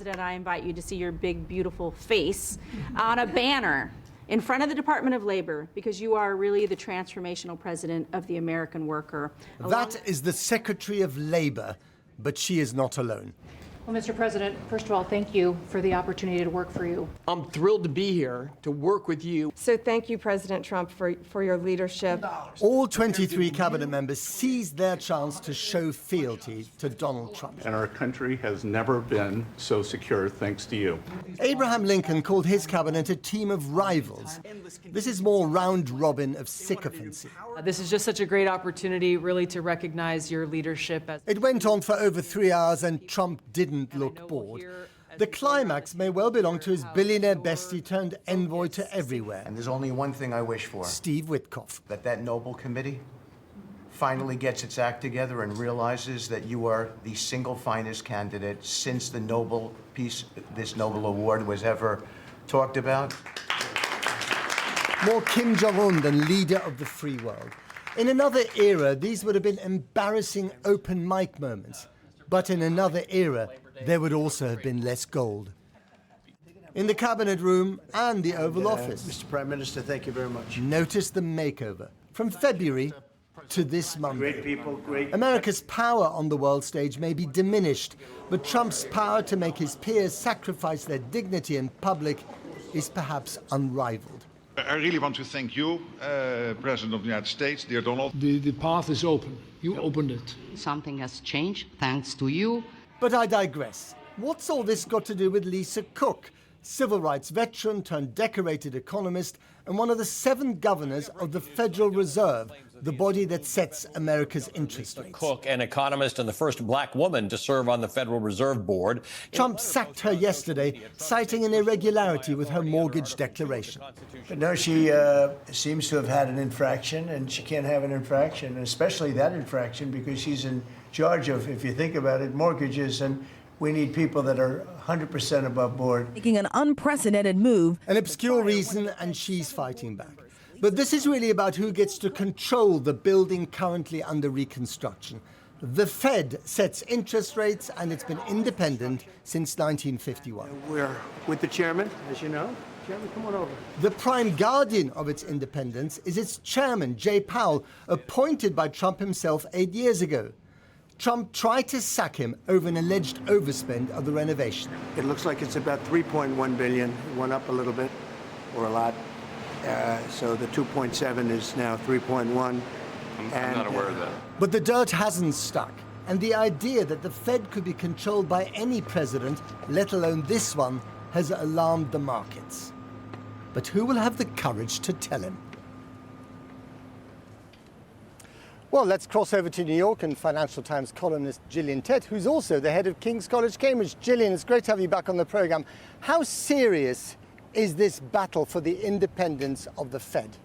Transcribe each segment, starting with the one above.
President, I invite you to see your big, beautiful face on a banner in front of the Department of Labor, because you are really the transformational president of the American worker. That is the Secretary of Labor, but she is not alone. Well, Mr. President, first of all, thank you for the opportunity to work for you. I'm thrilled to be here to work with you. So thank you, President Trump, for your leadership. All 23 cabinet members seized their chance to show fealty to Donald Trump. And our country has never been so secure thanks to you. Abraham Lincoln called his cabinet a team of rivals. This is more round robin of sycophancy. This is just such a great opportunity, really, to recognize your leadership. It went on for over 3 hours and Trump didn't look bored. The climax may well belong to his billionaire bestie turned envoy to everywhere. And there's only one thing I wish for. Steve Witkoff. That Nobel Committee finally gets its act together and realizes that you are the single finest candidate since the Nobel Peace, this Nobel Award was ever talked about. More Kim Jong-un than leader of the free world. In another era, these would have been embarrassing open mic moments. But in another era, there would also have been less gold. In the cabinet room and the Oval Office. Mr. Prime Minister, thank you very much. Notice the makeover from February to this Monday. Great people, great. America's power on the world stage may be diminished, but Trump's power to make his peers sacrifice their dignity in public is perhaps unrivaled. I really want to thank you, President of the United States, dear Donald. The path is open. You opened it. Something has changed thanks to you. But I digress. What's all this got to do with Lisa Cook, civil rights veteran turned decorated economist and one of the 7 governors of the Federal Reserve, the body that sets America's interest rates? Cook, an economist and the first black woman to serve on the Federal Reserve Board. Trump sacked her yesterday, citing an irregularity with her mortgage declaration. But no, she seems to have had an infraction, and she can't have an infraction, and especially that infraction, because she's in charge of, if you think about it, mortgages, and we need people that are 100% above board. Making an unprecedented move. An obscure reason, and she's fighting back. But this is really about who gets to control the building currently under reconstruction. The Fed sets interest rates, and it's been independent since 1951. We're with the chairman, as you know. Chairman, come on over. The prime guardian of its independence is its chairman, Jay Powell, appointed by Trump himself 8 years ago. Trump tried to sack him over an alleged overspend of the renovation. It looks like it's about $3.1 billion. It went up a little bit, or a lot. So the 2.7 is now 3.1. I'm not aware of that. But the dirt hasn't stuck. And the idea that the Fed could be controlled by any president, let alone this one, has alarmed the markets. But who will have the courage to tell him? Well, let's cross over to New York and Financial Times columnist Gillian Tett, who's also the head of King's College, Cambridge. Gillian, it's great to have you back on the programme. How serious is this battle for the independence of the Fed?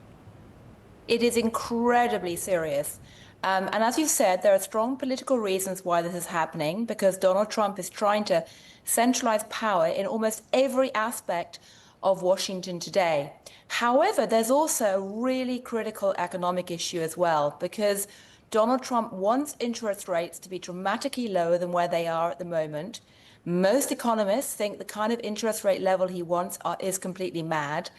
It is incredibly serious. And as you said, there are strong political reasons why this is happening, because Donald Trump is trying to centralize power in almost every aspect of Washington today. However, there's also a really critical economic issue as well, because Donald Trump wants interest rates to be dramatically lower than where they are at the moment. Most economists think the kind of interest rate level he wants is completely mad.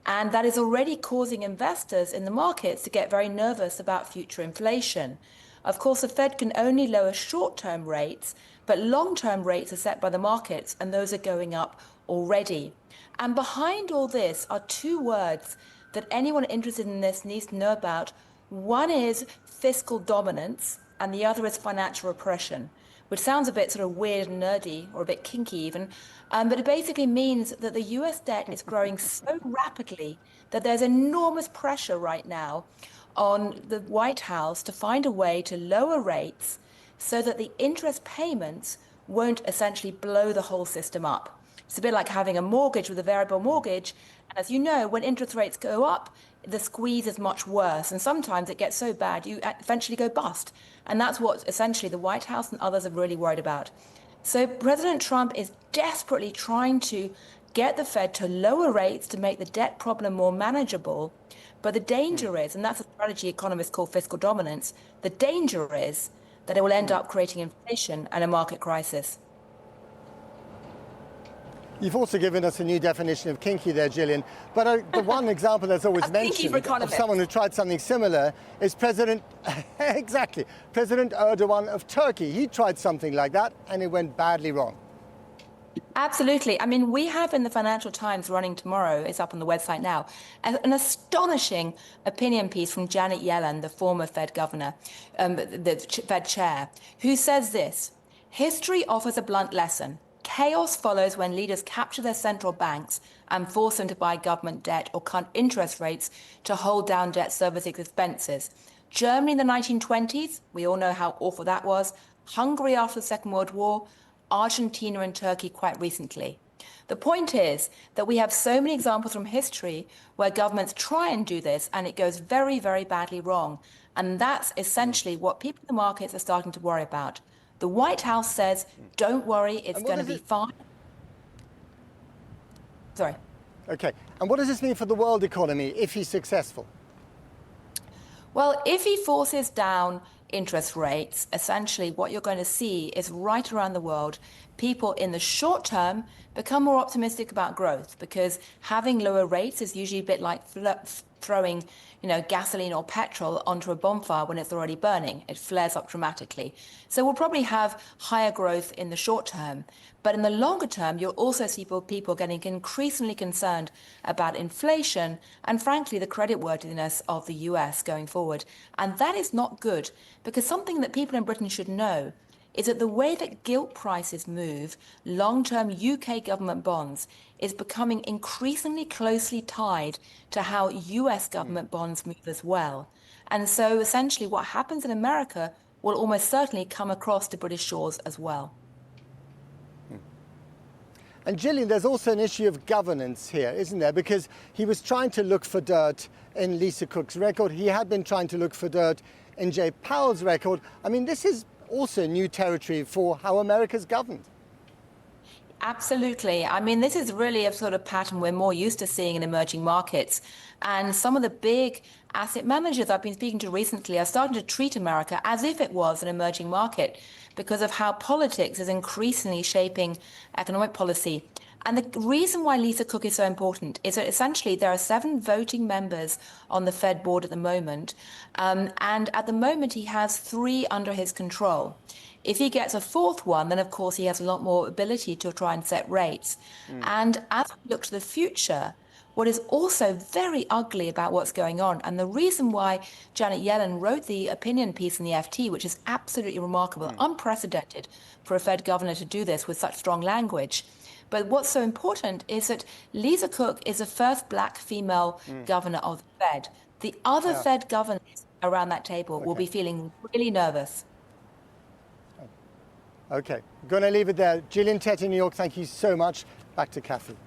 And that is already causing investors in the markets to get very nervous about future inflation. Of course, the Fed can only lower short-term rates, but long-term rates are set by the markets, and those are going up already. And behind all this are 2 words that anyone interested in this needs to know about. One is fiscal dominance, and the other is financial repression, which sounds a bit sort of weird and nerdy, or a bit kinky even, but it basically means that the US debt is growing so rapidly that there's enormous pressure right now on the White House to find a way to lower rates so that the interest payments won't essentially blow the whole system up. It's a bit like having a mortgage with a variable mortgage. And as you know, when interest rates go up, the squeeze is much worse. And sometimes it gets so bad, you eventually go bust. And that's what essentially the White House and others are really worried about. So President Trump is desperately trying to get the Fed to lower rates to make the debt problem more manageable. But the danger is, and that's a strategy economists call fiscal dominance, the danger is that it will end up creating inflation and a market crisis. You've also given us a new definition of kinky there, Gillian. But the one example that's always mentioned of someone who tried something similar is exactly, President Erdogan of Turkey. He tried something like that and it went badly wrong. Absolutely. I mean, we have in the Financial Times running tomorrow, it's up on the website now, an astonishing opinion piece from Janet Yellen, the former Fed governor, the Fed chair, who says this: history offers a blunt lesson. Chaos follows when leaders capture their central banks and force them to buy government debt or cut interest rates to hold down debt service expenses. Germany in the 1920s, we all know how awful that was. Hungary after the Second World War, Argentina and Turkey quite recently. The point is that we have so many examples from history where governments try and do this and it goes very, very badly wrong. And that's essentially what people in the markets are starting to worry about. The White House says, don't worry, it's going to be fine. Sorry. Okay. And what does this mean for the world economy if he's successful? Well, if he forces down interest rates, essentially what you're going to see is right around the world, people in the short term become more optimistic about growth because having lower rates is usually a bit like throwing, gasoline or petrol onto a bonfire when it's already burning. It flares up dramatically. So we'll probably have higher growth in the short term. But in the longer term, you'll also see people getting increasingly concerned about inflation and, frankly, the creditworthiness of the US going forward. And that is not good, because something that people in Britain should know is that the way that gilt prices move, long-term UK government bonds, is becoming increasingly closely tied to how US government bonds move as well. And so essentially what happens in America will almost certainly come across to British shores as well. And Gillian, there's also an issue of governance here, isn't there? Because he was trying to look for dirt in Lisa Cook's record. He had been trying to look for dirt in Jay Powell's record. I mean, this is also new territory for how America's governed. Absolutely. I mean, this is really a sort of pattern we're more used to seeing in emerging markets. And some of the big asset managers I've been speaking to recently are starting to treat America as if it was an emerging market because of how politics is increasingly shaping economic policy. And the reason why Lisa Cook is so important is that essentially there are 7 voting members on the Fed board at the moment. And at the moment, he has 3 under his control. If he gets a 4th one, then of course he has a lot more ability to try and set rates. And as we look to the future, what is also very ugly about what's going on, and the reason why Janet Yellen wrote the opinion piece in the FT, which is absolutely remarkable, unprecedented for a Fed governor to do this with such strong language. But what's so important is that Lisa Cook is the first black female governor of the Fed. The other Fed governors around that table will be feeling really nervous. Okay, going to leave it there. Gillian Tett in New York, thank you so much. Back to Kathy.